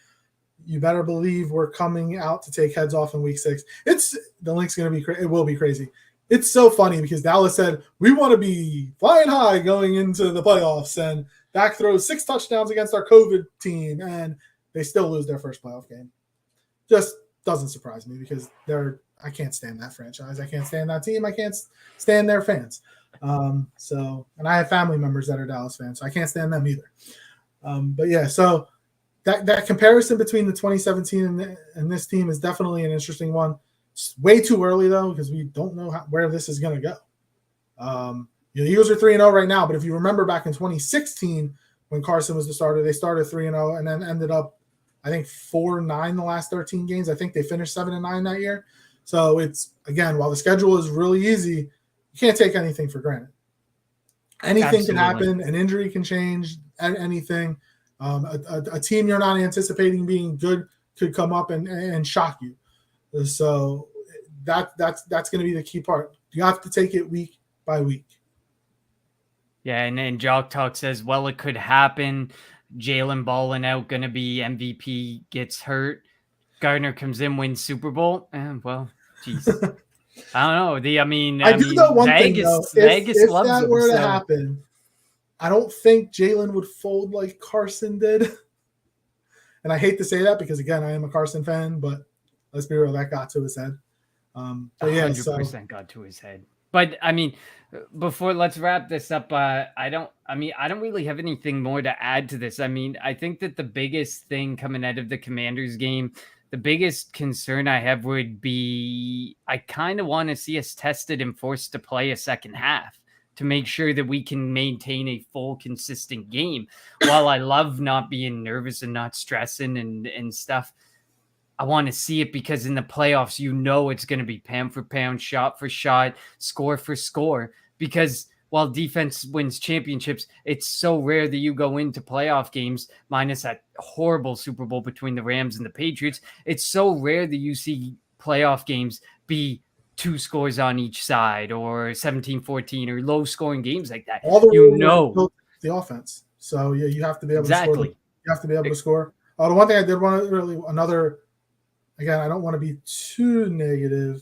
S2: you better believe we're coming out to take heads off in week 6. The link's going to be it will be crazy. It's so funny because Dallas said we want to be flying high going into the playoffs, and Dak throws 6 touchdowns against our COVID team, and they still lose their first playoff game. Just doesn't surprise me because I can't stand that franchise. I can't stand that team. I can't stand their fans. And I have family members that are Dallas fans, so I can't stand them either. But yeah, so that comparison between the 2017 and this team is definitely an interesting one. It's way too early though, because we don't know where this is going to go. The Eagles are 3-0 right now, but if you remember back in 2016 when Carson was the starter, they started 3-0 and then ended up, I think, 4-9 the last 13 games. I think they finished 7-9 that year. So it's, again, while the schedule is really easy, you can't take anything for granted. Anything Absolutely. Can happen. An injury can change anything. A team you're not anticipating being good could come up and shock you. So that's going to be the key part. You have to take it week by week.
S3: Yeah, and Jock Talk says, well, it could happen. Jalen balling out, going to be MVP, gets hurt. Gardner comes in, wins Super Bowl. Well, geez. I don't know. I do know one
S2: thing, though.
S3: Vegas
S2: if
S3: loves
S2: that were to happen, I don't think Jalen would fold like Carson did. And I hate to say that because, again, I am a Carson fan, but let's be real, that got to his head.
S3: 100% got to his head. But let's wrap this up. I don't really have anything more to add to this. I think that the biggest thing coming out of the Commanders game, the biggest concern I have would be I kind of want to see us tested and forced to play a second half to make sure that we can maintain a full, consistent game. While I love not being nervous and not stressing and stuff, I want to see it because in the playoffs, it's going to be pound for pound, shot for shot, score for score. Because while defense wins championships, it's so rare that you go into playoff games, minus that horrible Super Bowl between the Rams and the Patriots. It's so rare that you see playoff games be 2 scores on each side or 17-14 or low scoring games like that.
S2: All the offense. So yeah, you have to be able to score. You have to be able to score. The one thing I did want to again, I don't want to be too negative.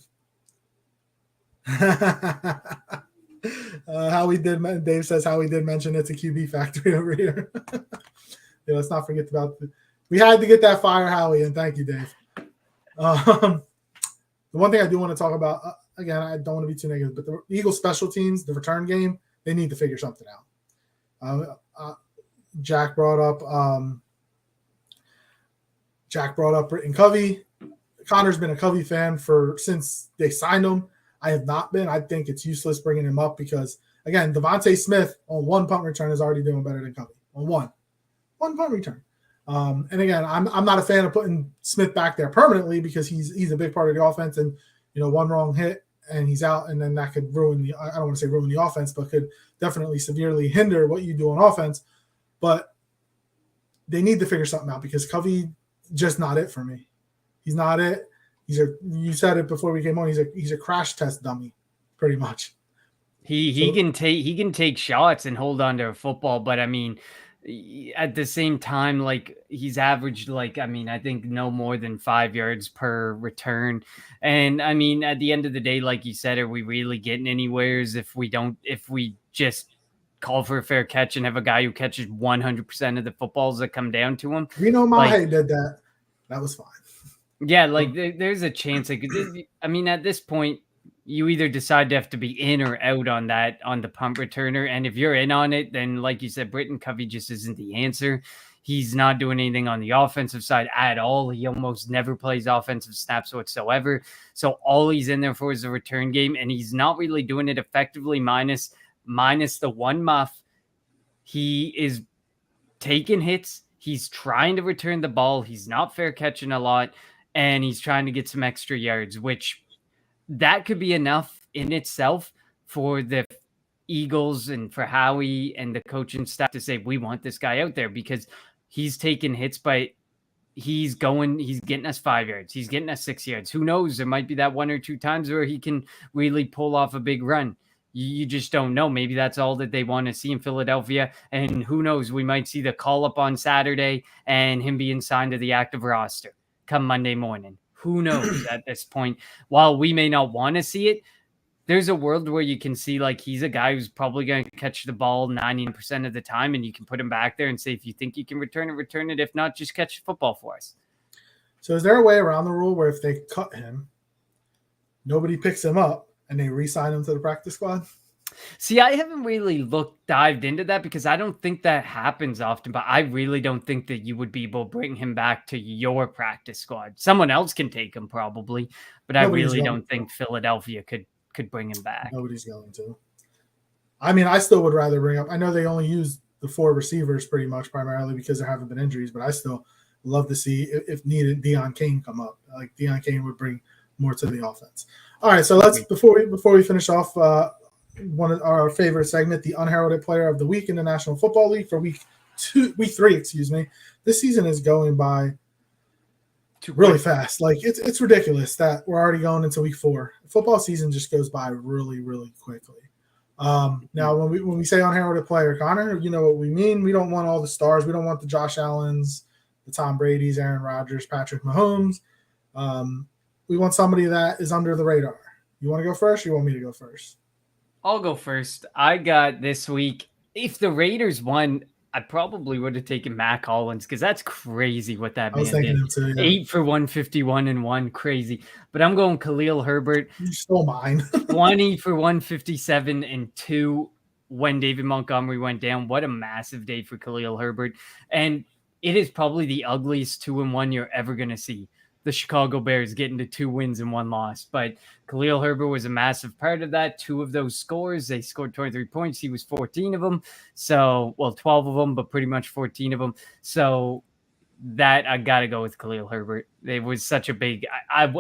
S2: Dave says how we did mention it's a QB factory over here. Yeah, let's not forget about we had to get that fire, Howie, and thank you, Dave. The one thing I do want to talk about, again, I don't want to be too negative, but the Eagles special teams, the return game, they need to figure something out. Jack brought up Britton Covey. Connor's been a Covey fan since they signed him. I have not been. I think it's useless bringing him up because, again, Devonte Smith on 1 punt return is already doing better than Covey on one punt return. And again, I'm not a fan of putting Smith back there permanently because he's a big part of the offense, and one wrong hit and he's out, and then that could ruin I don't want to say ruin the offense, but could definitely severely hinder what you do on offense. But they need to figure something out because Covey just not it for me. He's not it. You said it before we came on. He's a crash test dummy, pretty much.
S3: He can take shots and hold on to a football, but at the same time, like he's averaged I think no more than 5 yards per return. And at the end of the day, like you said, are we really getting anywheres if we just call for a fair catch and have a guy who catches 100% of the footballs that come down to him?
S2: Mahe did that. That was fine.
S3: Yeah, there's a chance. At this point, you either decide to have to be in or out on the punt returner. And if you're in on it, then like you said, Britton Covey just isn't the answer. He's not doing anything on the offensive side at all. He almost never plays offensive snaps whatsoever. So all he's in there for is the return game, and he's not really doing it effectively minus the one muff. He is taking hits. He's trying to return the ball. He's not fair catching a lot, and he's trying to get some extra yards, which that could be enough in itself for the Eagles and for Howie and the coaching staff to say, we want this guy out there because he's taking hits by he's getting us 5 yards. He's getting us 6 yards. Who knows? There might be that 1 or 2 times where he can really pull off a big run. You just don't know. Maybe that's all that they want to see in Philadelphia. And who knows? We might see the call up on Saturday and him being signed to the active roster come Monday morning. Who knows at this point? While we may not want to see it, there's a world where you can see like he's a guy who's probably going to catch the ball 90% of the time, and you can put him back there and say, if you think you can return it, return it. If not, just catch the football for us. So
S2: is there a way around the rule where if they cut him, nobody picks him up and they re-sign him to the practice squad?
S3: See, I haven't really dived into that because I don't think that happens often, but I really don't think that you would be able to bring him back to your practice squad. Someone else can take him probably, but I really don't think Philadelphia could bring him back.
S2: Nobody's going to. I mean, I still would rather bring up. I know they only use the 4 receivers pretty much primarily because there haven't been injuries, but I still love to see, if needed, Deion Kane come up. Like Deion Kane would bring more to the offense. All right, so let's before we finish off one of our favorite segment, the unheralded player of the week in the National Football League for week 3. This season is going by really fast. Like it's ridiculous that we're already going into week 4. Football season just goes by really, really quickly. Now when we say unheralded player, Connor, you know what we mean. We don't want all the stars. We don't want the Josh Allens, the Tom Brady's, Aaron Rodgers, Patrick Mahomes. We want somebody that is under the radar. You want to go first or you want me to go first?
S3: I'll go first. I got this week. If the Raiders won, I probably would have taken Mac Hollins because that's crazy what that man did. Too, yeah. 8 for 151 and 1, crazy. But I'm going Khalil Herbert.
S2: You stole mine.
S3: 20 for 157 and 2 when David Montgomery went down. What a massive day for Khalil Herbert. And it is probably the ugliest 2-1 you're ever going to see. The Chicago Bears getting to 2 wins and 1 loss. But Khalil Herbert was a massive part of that. 2 of those scores, they scored 23 points. He was 14 of them. So, 12 of them, but pretty much 14 of them. So that I got to go with Khalil Herbert. It was such a big,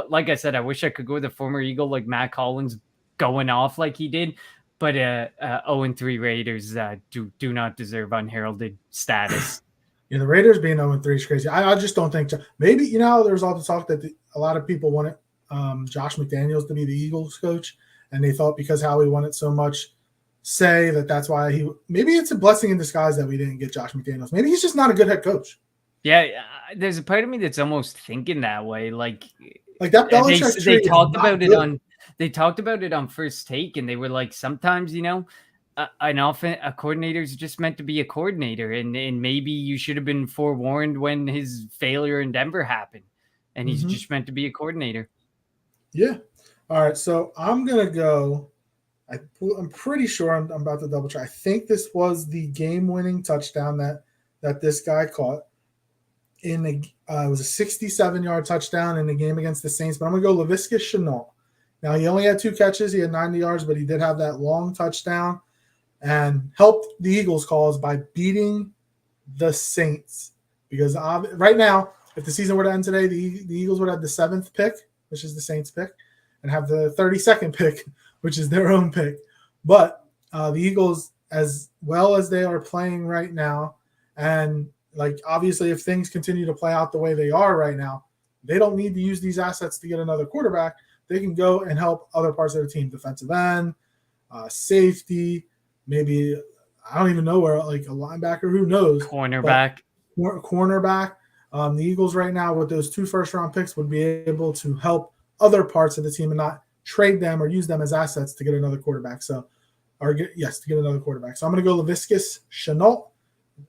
S3: like I said, I wish I could go with a former Eagle like Matt Collins going off like he did. But 0-3 Raiders do not deserve unheralded status.
S2: Yeah, the Raiders being 0-3 is crazy. I just don't think – maybe, there's all the talk that a lot of people wanted Josh McDaniels to be the Eagles coach, and they thought because Howie wanted so much say that's why he – maybe it's a blessing in disguise that we didn't get Josh McDaniels. Maybe he's just not a good head coach.
S3: Yeah, there's a part of me that's almost thinking that way. Like
S2: that Belichick
S3: they talked about it on – they talked about it on First Take, and they were like, sometimes, a coordinator's just meant to be a coordinator, and maybe you should have been forewarned when his failure in Denver happened, and he's just meant to be a coordinator.
S2: Yeah. All right. So I'm gonna go. I'm pretty sure I'm about to double check. I think this was the game-winning touchdown that this guy caught in the. It was a 67-yard touchdown in the game against the Saints. But I'm gonna go Laviska Shenault. Now he only had 2 catches. He had 90 yards, but he did have that long touchdown. And helped the Eagles cause by beating the Saints. Because right now, if the season were to end today, the Eagles would have the 7th pick, which is the Saints pick, and have the 32nd pick, which is their own pick. But the Eagles, as well as they are playing right now, and obviously if things continue to play out the way they are right now, they don't need to use these assets to get another quarterback. They can go and help other parts of the team, defensive end, safety, maybe I don't even know where, a linebacker, who knows?
S3: Cornerback.
S2: Cornerback. The Eagles right now with those 2 first-round picks would be able to help other parts of the team and not trade them or use them as assets to get another quarterback. To get another quarterback. So I'm going to go Laviska Shenault,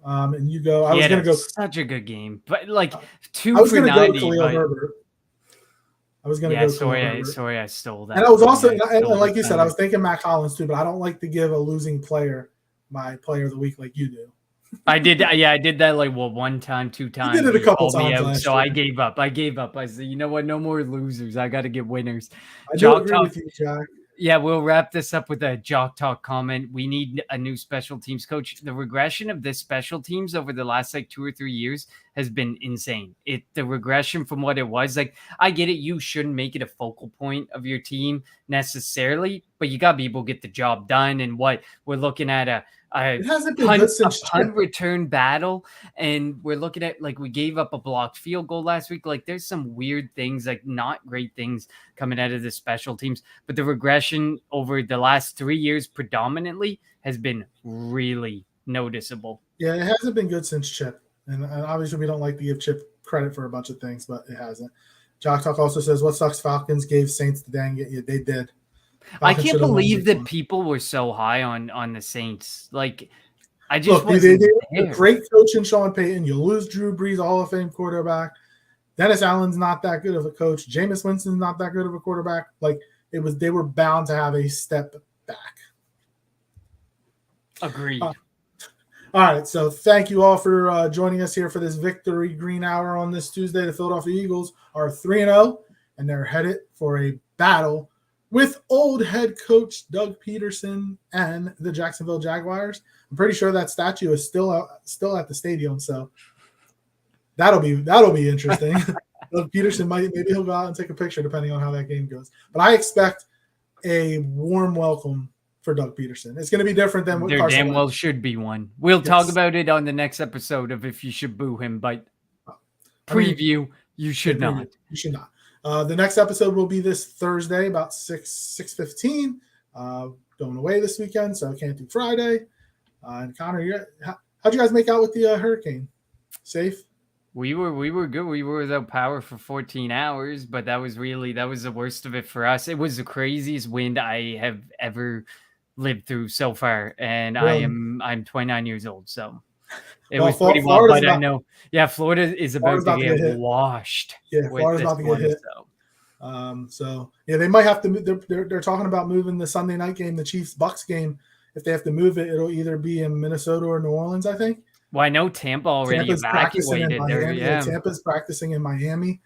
S2: and you go. I was going to go.
S3: Such a good game, but 2
S2: I was
S3: for 90.
S2: Go Khalil Herbert. I was going to go.
S3: Sorry, I stole that.
S2: And I was also, and like you said, I was thinking Mac Hollins too, but I don't like to give a losing player my player of the week like you do.
S3: I did. Yeah, I did that 1 time, 2 times.
S2: You did it a couple times.
S3: So I gave up. I said, you know what? No more losers. I got to get winners.
S2: I do agree with you, Jack.
S3: Yeah, we'll wrap this up with a Jock Talk comment. We need a new special teams coach. The regression of this special teams over the last 2 or 3 years has been insane. The regression from what it was, I get it. You shouldn't make it a focal point of your team necessarily, but you got to be able to get the job done. And what we're looking at
S2: it hasn't been good since
S3: punt return battle, and we're looking at like we gave up a blocked field goal last week. Like there's some weird things, like not great things coming out of the special teams, but the regression over the last 3 years predominantly has been really noticeable.
S2: Yeah, it hasn't been good since Chip, and obviously we don't like to give Chip credit for a bunch of things, but it hasn't. Jock Talk also says, "What sucks? Falcons gave Saints the dang it. Yeah, they did."
S3: I can't believe that people were so high on the Saints. Like, I just
S2: look, they were a great coach in Sean Payton. You lose Drew Brees, Hall of Fame quarterback. Dennis Allen's not that good of a coach. Jameis Winston's not that good of a quarterback. Like they were bound to have a step back.
S3: Agreed.
S2: All right, so thank you all for joining us here for this Victory Green Hour on this Tuesday. The Philadelphia Eagles are 3-0, and they're headed for a battle with old head coach Doug Peterson and the Jacksonville Jaguars. I'm pretty sure that statue is still at the stadium, so that'll be interesting. Doug Peterson maybe he'll go out and take a picture depending on how that game goes. But I expect a warm welcome for Doug Peterson. It's going to be different than what
S3: there
S2: Carson
S3: damn
S2: Wentz.
S3: well should be one. We'll talk about it on the next episode of if you should boo him, but preview, you should not.
S2: You should not. The next episode will be this Thursday about 6:15. Going away this weekend, so I can't do Friday. And Connor, how'd you guys make out with the hurricane? Safe?
S3: We were good. We were without power for 14 hours, but that was the worst of it for us. It was the craziest wind I have ever lived through so far, and really? I'm 29 years old, so it was pretty wild. But I know, Florida is about to get washed.
S2: Yeah, Florida's about to get hit. So they might have to. They're talking about moving the Sunday night game, the Chiefs-Bucks game. If they have to move it, it'll either be in Minnesota or New Orleans, I think.
S3: Well, I know Tampa already evacuated there. Yeah,
S2: Tampa's practicing in Miami,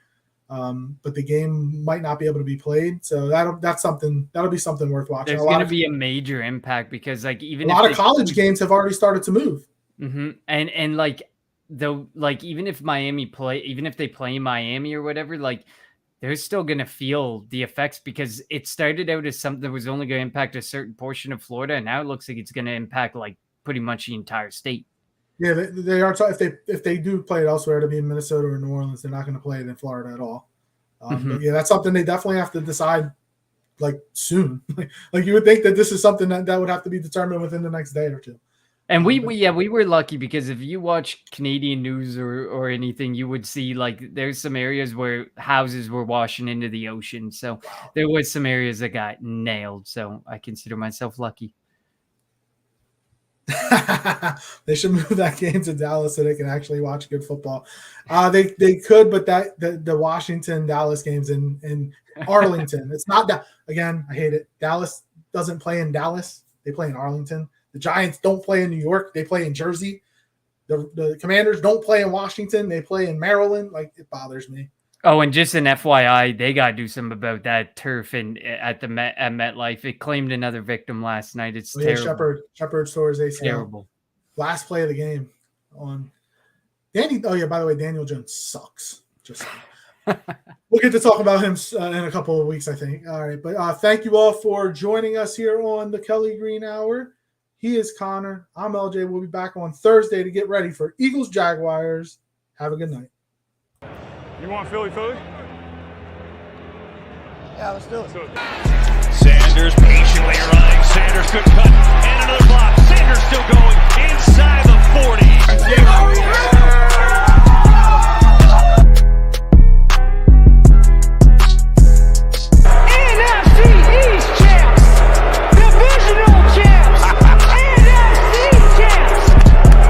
S2: but the game might not be able to be played. So that'll be something worth watching.
S3: There's going to be a major impact because even
S2: a lot of college games have already started to move.
S3: Mm-hmm. And even if they play in Miami or whatever, like they're still going to feel the effects because it started out as something that was only going to impact a certain portion of Florida, and now it looks like it's going to impact like pretty much the entire state.
S2: Yeah, they are. If they do play it elsewhere, to be in Minnesota or New Orleans, they're not going to play it in Florida at all. But yeah, that's something they definitely have to decide like soon. Like you would think that this is something that would have to be determined within the next day or two.
S3: And we were lucky because if you watch Canadian news or anything, you would see like there's some areas where houses were washing into the ocean. So there was some areas that got nailed. So I consider myself lucky.
S2: They should move that game to Dallas so they can actually watch good football. They could, but the Washington Dallas games in Arlington. It's not that again. I hate it. Dallas doesn't play in Dallas. They play in Arlington. The Giants don't play in New York. They play in Jersey. The Commanders don't play in Washington. They play in Maryland. Like it bothers me.
S3: Oh, and just an FYI, they got to do something about that turf at MetLife. It claimed another victim last night. It's terrible.
S2: Shepard stores ACL.
S3: Terrible.
S2: Last play of the game on Danny. Oh yeah, by the way, Daniel Jones sucks. Just we'll get to talk about him in a couple of weeks, I think. All right, but thank you all for joining us here on the Kelly Green Hour. He is Connor. I'm LJ. We'll be back on Thursday to get ready for Eagles Jaguars. Have a good night.
S4: You want Philly?
S5: Yeah, let's do it.
S1: Sanders patiently running. Sanders good cut and another block. Sanders still going inside the 40.